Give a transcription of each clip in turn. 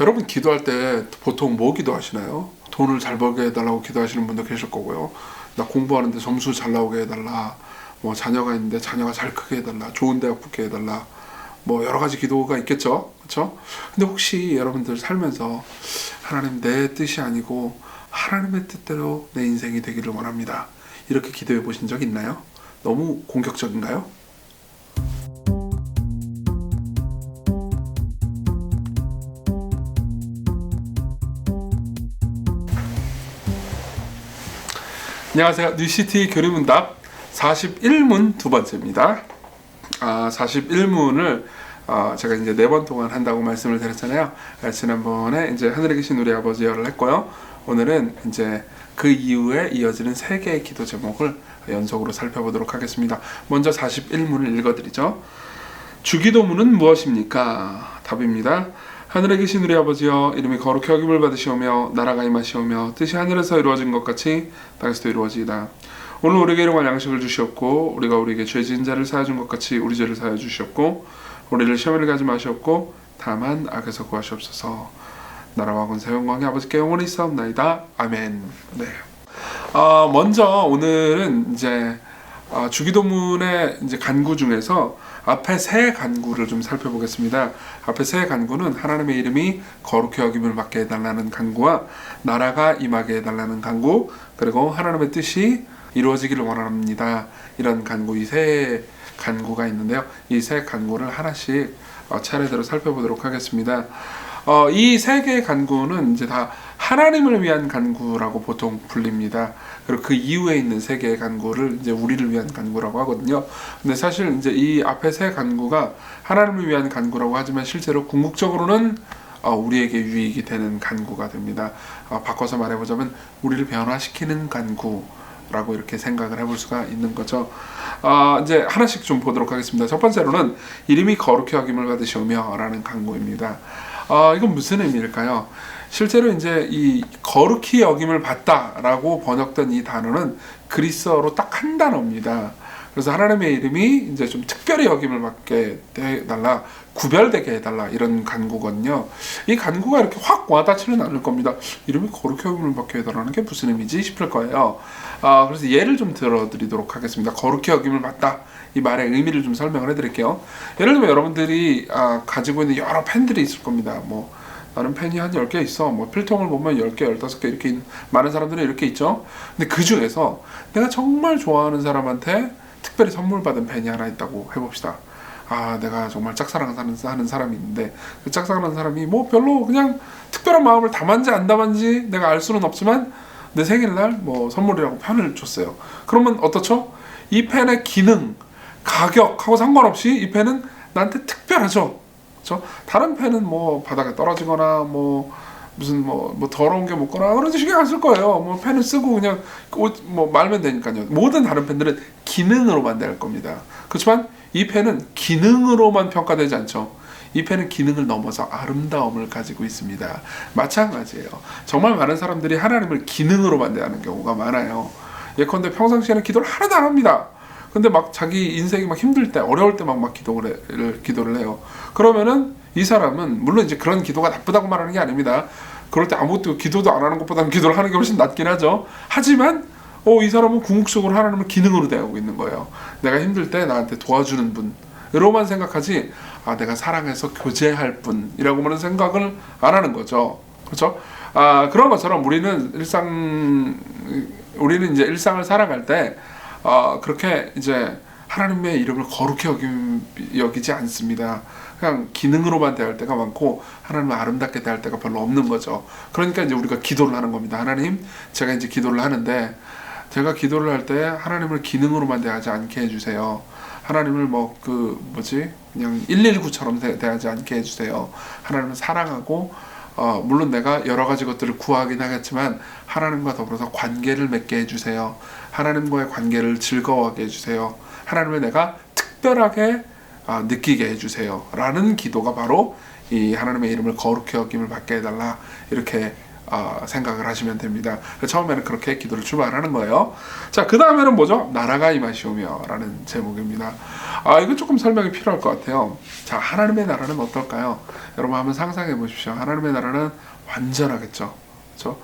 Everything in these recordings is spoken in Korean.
여러분 기도할 때 보통 뭐 기도하시나요? 돈을 잘 벌게 해달라고 기도하시는 분도 계실 거고요. 나 공부하는데 점수 잘 나오게 해달라. 뭐 자녀가 있는데 자녀가 잘 크게 해달라. 좋은 대학 붙게 해달라. 뭐 여러 가지 기도가 있겠죠. 그렇죠? 근데 혹시 여러분들 살면서 하나님 내 뜻이 아니고 하나님의 뜻대로 내 인생이 되기를 원합니다. 이렇게 기도해 보신 적 있나요? 너무 공격적인가요? 안녕하세요. 뉴시티 교리문답 41문 두 번째입니다. 41문을 제가 이제 4번 동안 한다고 말씀을 드렸잖아요. 지난번에 이제 하늘에 계신 우리 아버지여를 했고요. 오늘은 이제 그 이후에 이어지는 3개의 기도 제목을 연속으로 살펴보도록 하겠습니다. 먼저 41문을 읽어드리죠. 주기도문은 무엇입니까? 답입니다. 하늘에 계신 우리 아버지여, 이름이 거룩히 여김을 받으시오며 나라가 임하시오며 뜻이 하늘에서 이루어진 것 같이 땅에서도 이루어지이다. 오늘 우리에게 일용할 양식을 주시옵고 우리가 우리에게 죄 지은 자를 사하준 것 같이 우리 죄를 사하여 주시옵고 우리를 시험에 가지 마시옵고 다만 악에서 구하시옵소서. 나라와 권세 영광이 아버지께 영원히 있사옵나이다. 아멘. 네. 먼저 오늘은 이제 주기도문의 이제 간구 중에서 앞에 3 간구를 좀 살펴보겠습니다. 앞에 3 간구는 하나님의 이름이 거룩히 여김을 받게 해달라는 간구와 나라가 임하게 해달라는 간구, 그리고 하나님의 뜻이 이루어지기를 원합니다. 이런 간구, 이 3 간구가 있는데요. 이 3 간구를 하나씩 차례대로 살펴보도록 하겠습니다. 이 3개의 간구는 이제 다 하나님을 위한 간구라고 보통 불립니다. 그리고 그 이후에 있는 3개의 간구를 이제 우리를 위한 간구라고 하거든요. 근데 사실 이제 이 앞에 3 간구가 하나님을 위한 간구라고 하지만 실제로 궁극적으로는 우리에게 유익이 되는 간구가 됩니다. 바꿔서 말해보자면 우리를 변화시키는 간구라고 이렇게 생각을 해볼 수가 있는 거죠. 이제 하나씩 좀 보도록 하겠습니다. 첫 번째로는 이름이 거룩히 여김을 받으시오며 라는 간구입니다. 이건 무슨 의미일까요? 실제로 이제 이 거룩히 여김을 받다라고 번역된 이 단어는 그리스어로 딱 한 단어입니다. 그래서 하나님의 이름이 이제 좀 특별히 여김을 받게 해달라, 구별되게 해달라, 이런 간구거든요. 이 간구가 이렇게 확 와닿지는 않을 겁니다. 이름이 거룩히 여김을 받게 해달라는 게 무슨 의미지 싶을 거예요. 그래서 예를 좀 들어드리도록 하겠습니다. 거룩히 여김을 받다, 이 말의 의미를 좀 설명을 해드릴게요. 예를 들면 여러분들이 가지고 있는 여러 펜들이 있을 겁니다. 뭐 나는 펜이 한 10개 있어. 뭐 필통을 보면 10개, 15개 이렇게 많은 사람들은 이렇게 있죠. 근데 그 중에서 내가 정말 좋아하는 사람한테 특별히 선물 받은 펜이 하나 있다고 해봅시다. 내가 정말 짝사랑하는 사람이 있는데 그 짝사랑하는 사람이 뭐 별로 그냥 특별한 마음을 담았는지 안 담았는지 내가 알 수는 없지만 내 생일날 뭐 선물이라고 펜을 줬어요. 그러면 어떻죠? 이 펜의 기능, 가격하고 상관없이 이 펜은 나한테 특별하죠. 그렇죠? 다른 펜은 뭐 바닥에 떨어지거나 뭐 무슨 뭐 더러운 게 묻거나 그런 신경 안 쓸 거예요. 뭐 펜을 쓰고 그냥 뭐 말면 되니까요. 모든 다른 펜들은 기능으로만 될 겁니다. 그렇지만 이 펜은 기능으로만 평가되지 않죠. 이 펜은 기능을 넘어서 아름다움을 가지고 있습니다. 마찬가지예요. 정말 많은 사람들이 하나님을 기능으로만 대하는 경우가 많아요. 예컨대 평상시에는 기도를 하나도 안 합니다. 근데 막 자기 인생이 막 힘들 때, 어려울 때 막 기도를 해요. 그러면은 이 사람은 물론 이제 그런 기도가 나쁘다고 말하는 게 아닙니다. 그럴 때 아무것도 기도도 안 하는 것보다는 기도를 하는 게 훨씬 낫긴 하죠. 하지만 이 사람은 궁극적으로 하나님을 기능으로 대하고 있는 거예요. 내가 힘들 때 나한테 도와주는 분으로만 생각하지 내가 사랑해서 교제할 분이라고만 생각을 안 하는 거죠. 그렇죠? 그런 것처럼 우리는 이제 일상을 살아갈 때 그렇게 이제 하나님의 이름을 거룩히 여기지 않습니다. 그냥 기능으로만 대할 때가 많고 하나님을 아름답게 대할 때가 별로 없는 거죠. 그러니까 이제 우리가 기도를 하는 겁니다. 하나님, 제가 이제 기도를 하는데 제가 기도를 할 때 하나님을 기능으로만 대하지 않게 해주세요. 하나님을 그냥 119처럼 대하지 않게 해주세요. 하나님을 사랑하고 물론 내가 여러 가지 것들을 구하긴 하겠지만 하나님과 더불어서 관계를 맺게 해주세요. 하나님과의 관계를 즐거워하게 해주세요. 하나님을 내가 특별하게 느끼게 해주세요. 라는 기도가 바로 이 하나님의 이름을 거룩히 여김을 받게 해달라, 이렇게 생각을 하시면 됩니다. 처음에는 그렇게 기도를 출발하는 거예요. 자, 그 다음에는 뭐죠? 나라가 임하시오며 라는 제목입니다. 이거 조금 설명이 필요할 것 같아요. 자, 하나님의 나라는 어떨까요? 여러분 한번 상상해 보십시오. 하나님의 나라는 완전하겠죠. 그렇죠?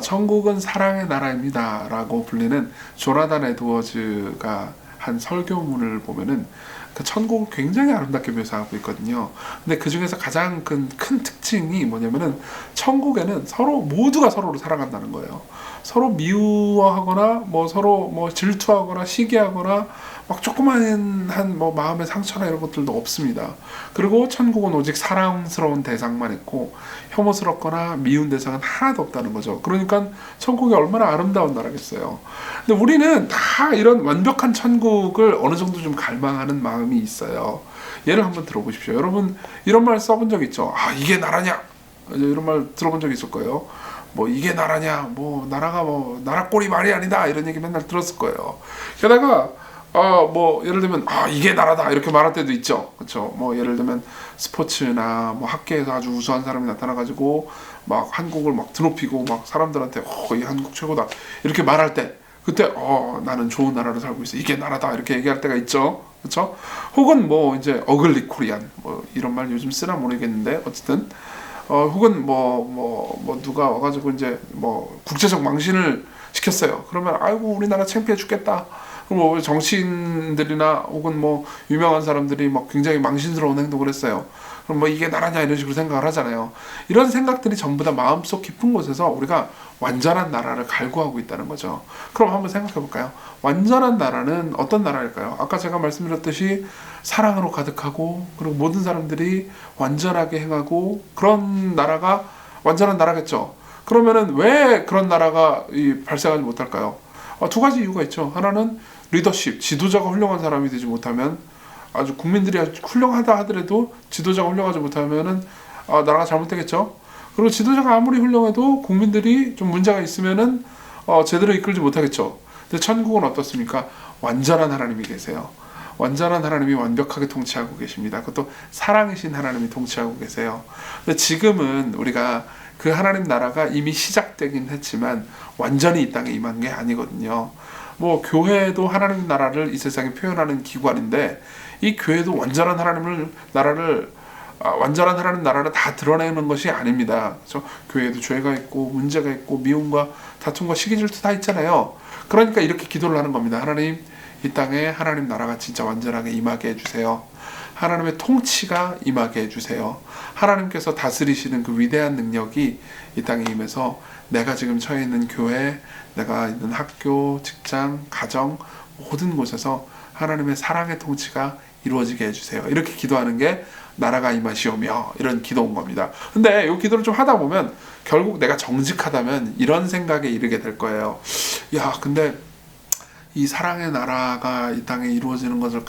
천국은 사랑의 나라입니다 라고 불리는 조나단 에드워즈가 한 설교문을 보면은 그 천국을 굉장히 아름답게 묘사하고 있거든요. 근데 그 중에서 가장 큰 특징이 뭐냐면은 천국에는 모두가 서로를 사랑한다는 거예요. 서로 미워하거나 서로 질투하거나 시기하거나 막 조그마한 마음의 상처나 이런 것들도 없습니다. 그리고 천국은 오직 사랑스러운 대상만 있고 혐오스럽거나 미운 대상은 하나도 없다는 거죠. 그러니까 천국이 얼마나 아름다운 나라겠어요. 근데 우리는 다 이런 완벽한 천국을 어느 정도 좀 갈망하는 마음이 있어요. 예를 한번 들어보십시오. 여러분 이런 말 써본 적 있죠? 이게 나라냐? 이런 말 들어본 적 있을 거예요. 이게 나라냐? 나라가 나라 꼴이 말이 아니다. 이런 얘기 맨날 들었을 거예요. 게다가 예를 들면 이게 나라다 이렇게 말할 때도 있죠. 그렇죠? 예를 들면 스포츠나 학계에서 아주 우수한 사람이 나타나가지고 막 한국을 막 드높이고 막 사람들한테 이 한국 최고다 이렇게 말할 때 그때 나는 좋은 나라로 살고 있어. 이게 나라다 이렇게 얘기할 때가 있죠. 그렇죠? 혹은 이제 어글리 코리안 이런 말 요즘 쓰나 모르겠는데 어쨌든 혹은 누가 와가지고 이제 국제적 망신을 시켰어요. 그러면 아이고 우리나라 창피해 죽겠다. 그럼 정치인들이나 혹은 유명한 사람들이 굉장히 망신스러운 행동을 했어요. 그럼 이게 나라냐 이런 식으로 생각을 하잖아요. 이런 생각들이 전부 다 마음속 깊은 곳에서 우리가 완전한 나라를 갈구하고 있다는 거죠. 그럼 한번 생각해 볼까요? 완전한 나라는 어떤 나라일까요? 아까 제가 말씀드렸듯이 사랑으로 가득하고 그리고 모든 사람들이 완전하게 행하고 그런 나라가 완전한 나라겠죠. 그러면은 왜 그런 나라가 발생하지 못할까요? 두 가지 이유가 있죠. 하나는 리더십, 지도자가 훌륭한 사람이 되지 못하면 아주 국민들이 아주 훌륭하다 하더라도 지도자가 훌륭하지 못하면은 나라가 잘못되겠죠. 그리고 지도자가 아무리 훌륭해도 국민들이 좀 문제가 있으면은 제대로 이끌지 못하겠죠. 근데 천국은 어떻습니까? 완전한 하나님이 계세요. 완전한 하나님이 완벽하게 통치하고 계십니다. 그것도 사랑이신 하나님이 통치하고 계세요. 근데 지금은 우리가 그 하나님 나라가 이미 시작되긴 했지만 완전히 이 땅에 임한 게 아니거든요. 교회도 하나님 나라를 이 세상에 표현하는 기관인데 이 교회도 완전한 하나님 나라를 다 드러내는 것이 아닙니다. 그렇죠? 교회에도 죄가 있고 문제가 있고 미움과 다툼과 시기 질투 다 있잖아요. 그러니까 이렇게 기도를 하는 겁니다. 하나님, 이 땅에 하나님 나라가 진짜 완전하게 임하게 해주세요. 하나님의 통치가 임하게 해주세요. 하나님께서 다스리시는 그 위대한 능력이 이 땅에 임해서 내가 지금 처해 있는 교회, 내가 있는 학교, 직장, 가정 모든 곳에서 하나님의 사랑의 통치가 이루어지게 해주세요. 이렇게 기도하는 게 나라가 임하시오며 이런 기도인 겁니다. 근데 이 기도를 좀 하다 보면 결국 내가 정직하다면 이런 생각에 이르게 될 거예요. 근데 이 사랑의 나라가 이 땅에 이루어지는 것을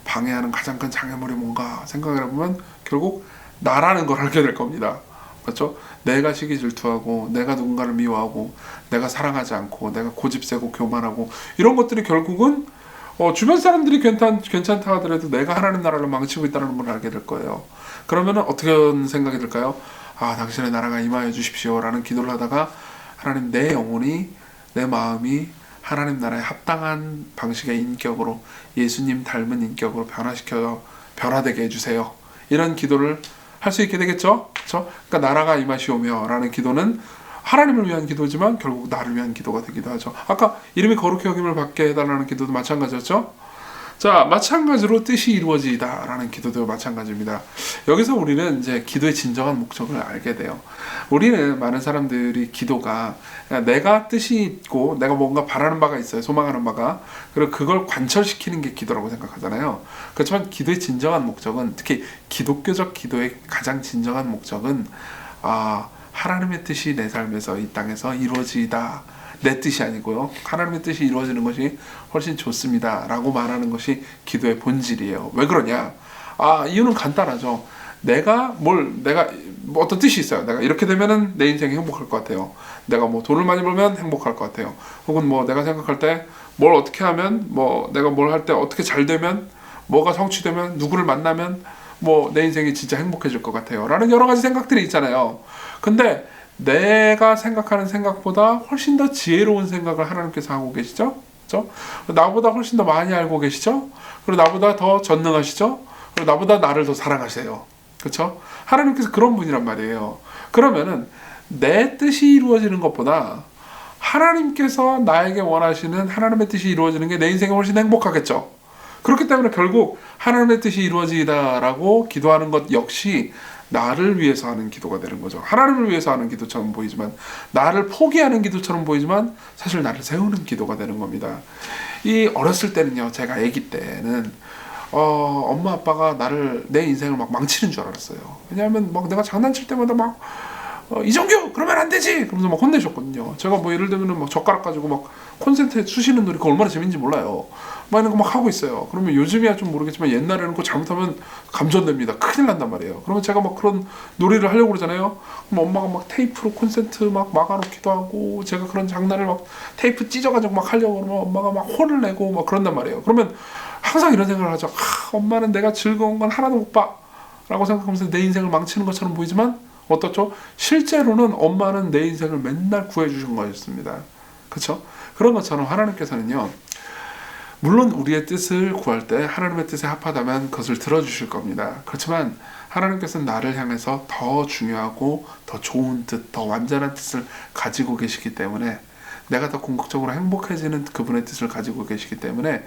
방해하는 가장 큰 장애물이 뭔가 생각을 해보면 결국 나라는 걸 알게 될 겁니다. 그렇죠? 내가 시기 질투하고 내가 누군가를 미워하고 내가 사랑하지 않고 내가 고집세고 교만하고 이런 것들이 결국은 주변 사람들이 괜찮다 하더라도 내가 하나님 나라를 망치고 있다는 걸 알게 될 거예요. 그러면 어떻게 생각이 들까요? 당신의 나라가 임하여 주십시오 라는 기도를 하다가 하나님 내 영혼이 내 마음이 하나님 나라에 합당한 방식의 인격으로 예수님 닮은 인격으로 변화되게 해주세요. 이런 기도를 할 수 있게 되겠죠? 그렇죠? 그러니까 나라가 임하시오며 라는 기도는 하나님을 위한 기도지만 결국 나를 위한 기도가 되기도 하죠. 아까 이름이 거룩히 여김을 받게 해달라는 기도도 마찬가지였죠? 자, 마찬가지로 뜻이 이루어지다 라는 기도도 마찬가지입니다. 여기서 우리는 이제 기도의 진정한 목적을 알게 돼요. 우리는 많은 사람들이 기도가 내가 뜻이 있고 내가 뭔가 바라는 바가 있어요. 소망하는 바가. 그리고 그걸 관철시키는 게 기도라고 생각하잖아요. 그렇지만 기도의 진정한 목적은 특히 기독교적 기도의 가장 진정한 목적은 하나님의 뜻이 내 삶에서 이 땅에서 이루어지다. 내 뜻이 아니고요. 하나님의 뜻이 이루어지는 것이 훨씬 좋습니다. 라고 말하는 것이 기도의 본질이에요. 왜 그러냐? 이유는 간단하죠. 내가 어떤 뜻이 있어요. 내가 이렇게 되면은 내 인생이 행복할 것 같아요. 내가 돈을 많이 벌면 행복할 것 같아요. 혹은 내가 생각할 때 뭘 어떻게 하면 내가 뭘 할 때 어떻게 잘 되면 뭐가 성취되면 누구를 만나면 내 인생이 진짜 행복해질 것 같아요. 라는 여러 가지 생각들이 있잖아요. 근데 내가 생각하는 생각보다 훨씬 더 지혜로운 생각을 하나님께서 하고 계시죠. 그렇죠? 나보다 훨씬 더 많이 알고 계시죠. 그리고 나보다 더 전능하시죠. 그리고 나보다 나를 더 사랑하세요. 그렇죠? 하나님께서 그런 분이란 말이에요. 그러면은 내 뜻이 이루어지는 것보다 하나님께서 나에게 원하시는 하나님의 뜻이 이루어지는 게 내 인생에 훨씬 행복하겠죠. 그렇기 때문에 결국 하나님의 뜻이 이루어지다라고 기도하는 것 역시 나를 위해서 하는 기도가 되는 거죠. 하나님을 위해서 하는 기도처럼 보이지만, 나를 포기하는 기도처럼 보이지만 사실 나를 세우는 기도가 되는 겁니다. 이 어렸을 때는요, 제가 아기 때는 엄마 아빠가 내 인생을 막 망치는 줄 알았어요. 왜냐하면 막 내가 장난칠 때마다 막 이정규 그러면 안 되지 그러면서 막 혼내셨거든요. 제가 뭐 예를 들면 막 젓가락 가지고 막 콘센트에 쑤시는 놀이 그거 얼마나 재밌는지 몰라요. 막 이런 거 막 하고 있어요. 그러면 요즘이야 좀 모르겠지만 옛날에는 그거 잘못하면 감전됩니다. 큰일 난단 말이에요. 그러면 제가 막 그런 놀이를 하려고 그러잖아요. 그럼 엄마가 막 테이프로 콘센트 막 막아놓기도 하고, 제가 그런 장난을 막 테이프 찢어가지고 막 하려고 그러면 엄마가 막 혼을 내고 막 그런단 말이에요. 그러면 항상 이런 생각을 하죠. 엄마는 내가 즐거운 건 하나도 못 봐 라고 생각하면서 내 인생을 망치는 것처럼 보이지만 어떻죠? 실제로는 엄마는 내 인생을 맨날 구해주신 거였습니다. 그렇죠? 그런 것처럼 하나님께서는요, 물론 우리의 뜻을 구할 때 하나님의 뜻에 합하다면 그것을 들어주실 겁니다. 그렇지만 하나님께서는 나를 향해서 더 중요하고 더 좋은 뜻, 더 완전한 뜻을 가지고 계시기 때문에, 내가 더 궁극적으로 행복해지는 그분의 뜻을 가지고 계시기 때문에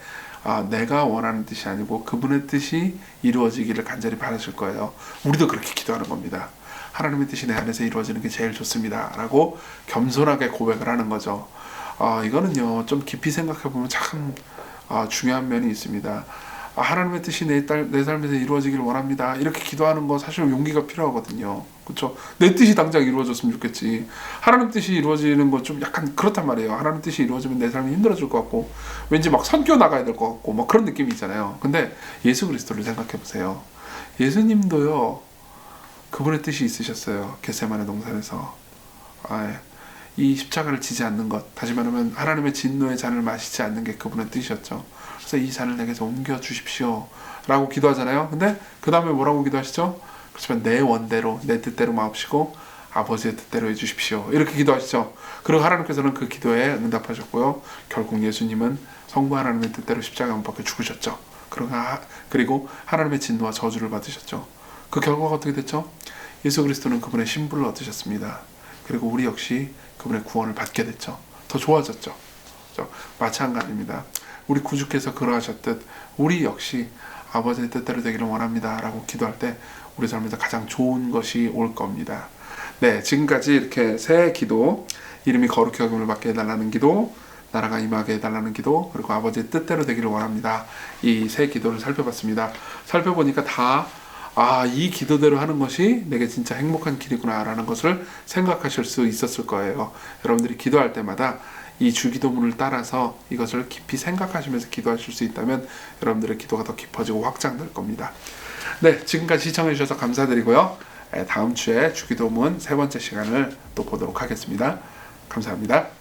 내가 원하는 뜻이 아니고 그분의 뜻이 이루어지기를 간절히 바라실 거예요. 우리도 그렇게 기도하는 겁니다. 하나님의 뜻이 내 안에서 이루어지는 게 제일 좋습니다 라고 겸손하게 고백을 하는 거죠. 이거는요, 좀 깊이 생각해보면 참 중요한 면이 있습니다. 하나님의 뜻이 내 삶에서 이루어지길 원합니다 이렇게 기도하는 거 사실 용기가 필요하거든요. 그렇죠? 내 뜻이 당장 이루어졌으면 좋겠지. 하나님 뜻이 이루어지는 건 좀 약간 그렇단 말이에요. 하나님 뜻이 이루어지면 내 삶이 힘들어질 것 같고, 왠지 막 선교 나가야 될 것 같고 막 그런 느낌이 있잖아요. 근데 예수 그리스도를 생각해 보세요. 예수님도요, 그분의 뜻이 있으셨어요. 겟세마네 동산에서 이 십자가를 지지 않는 것, 다시 말하면 하나님의 진노의 잔을 마시지 않는 게 그분의 뜻이었죠. 그래서 이 잔을 내게서 옮겨 주십시오 라고 기도하잖아요. 근데 그 다음에 뭐라고 기도하시죠? 그렇지만 내 원대로, 내 뜻대로 마옵시고 아버지의 뜻대로 해주십시오 이렇게 기도하시죠. 그리고 하나님께서는 그 기도에 응답하셨고요, 결국 예수님은 성부 하나님의 뜻대로 십자가에 못 박혀 죽으셨죠. 그리고 하나님의 진노와 저주를 받으셨죠. 그 결과가 어떻게 됐죠? 예수 그리스도는 그분의 신부를 얻으셨습니다. 그리고 우리 역시 그분의 구원을 받게 됐죠. 더 좋아졌죠. 그렇죠? 마찬가지입니다. 우리 구주께서 그러하셨듯 우리 역시 아버지의 뜻대로 되기를 원합니다 라고 기도할 때 우리 삶에서 가장 좋은 것이 올 겁니다. 네, 지금까지 이렇게 세 기도, 이름이 거룩히 여김을 받게 해달라는 기도, 나라가 임하게 해달라는 기도, 그리고 아버지의 뜻대로 되기를 원합니다, 이 세 기도를 살펴봤습니다. 살펴보니까 다 이 기도대로 하는 것이 내게 진짜 행복한 길이구나 라는 것을 생각하실 수 있었을 거예요. 여러분들이 기도할 때마다 이 주기도문을 따라서 이것을 깊이 생각하시면서 기도하실 수 있다면 여러분들의 기도가 더 깊어지고 확장될 겁니다. 네, 지금까지 시청해 주셔서 감사드리고요. 다음 주에 주기도문 세 번째 시간을 또 보도록 하겠습니다. 감사합니다.